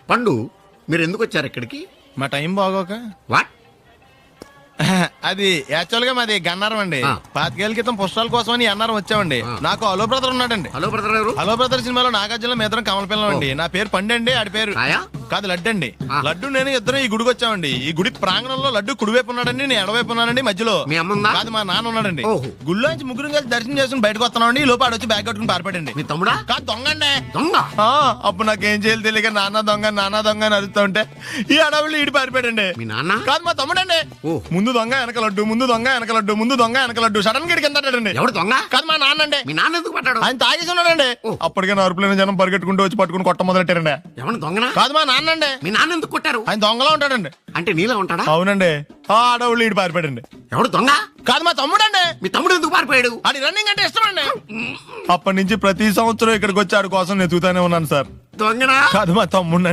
పండు మీరు ఎందుకు వచ్చారు ఇక్కడికి? మా టైం బాగోక. వాట్? అది యాక్చువల్ గా మాది గన్నారం అండి. 25 ఏళ్ల క్రితం పుష్పాల కోసం అని అన్నారం వచ్చామండి. నాకు హలో బ్రదర్ ఉన్నాడండి. హలో బ్రదర్ ఎవరు? హలో బ్రదర్ సినిమాలో నాగార్జున మేదరం కమల పిల్లం అండి. నా పేరు పండు అండి, ఆడి పేరు కాయా? కాదు లడ్డు అండి. లడ్డు నేను ఇద్దరం ఈ గుడికి వచ్చామండి. ఈ గుడి ప్రాంగణంలో లడ్డు కుడివైపు ఉన్నాడండి, నేను ఎడవైపు ఉన్నానండి. మధ్యలో మీ అమ్మ ఉందా? కాదు మా నాన్న ఉన్నాడండి. ఓహో. గుళ్ళో నుంచి ముగ్గురు కలిసి దర్శనం చేసుకుని బయటకు వస్తున్నామండి. ఈ లోపు ఆడు వచ్చి బ్యాగ్ కట్టుకుని పారిపోయాడండి. మీ తమ్ముడా? కాదు దొంగ అండి. దొంగ? అప్పుడు నాకేం చేయాలి తెలియక నాన్న దొంగ అని అరుస్తూ ఉంటే ఈ అడవులు ఈడి పారిపోయాడండి. మీ నాన్న? కాదు మా తమ్ముడండి. ఓ. ముందు దొంగ వెనక లడ్డు, ముందు దొంగ వెనక లడ్డు, ముందు దొంగ వెనక లడ్డు. సడన్ గా కిందండి. ఎవడు దొంగ? కాదు మా నాన్న అండి. మీ నాన్న ఎందుకు పట్టాడు? ఆయన తాగేసి ఉన్నాడండి. అప్పటికే నరుపులైన జనం పరిగెట్టుకుంటూ వచ్చి పట్టుకుని కొట్ట మొదలెట్టారండి. ఎవడు దొంగనా? కాదు మా నాన్న అండి. మీ నాన్న ఎందుకు కొట్టారు? ఆయన దొంగలా ఉంటాడండి. అంటే నీలా ఉంటాడా? అవునండి. ఆడవుళ్ళు ఈడు పారిపోయాడండి. ఎవడు దొంగ? కాదు మా తమ్ముడండి. మీ తమ్ముడు ఎందుకు పారిపోయాడు? అది రన్నింగ్ అంటే ఇష్టమండి. అప్పటి నుంచి ప్రతి సంవత్సరం ఇక్కడికి వచ్చి ఆడి కోసం నేను చూతానే ఉన్నాను సార్. దొంగనా? కాదు మా తమ్ముడు.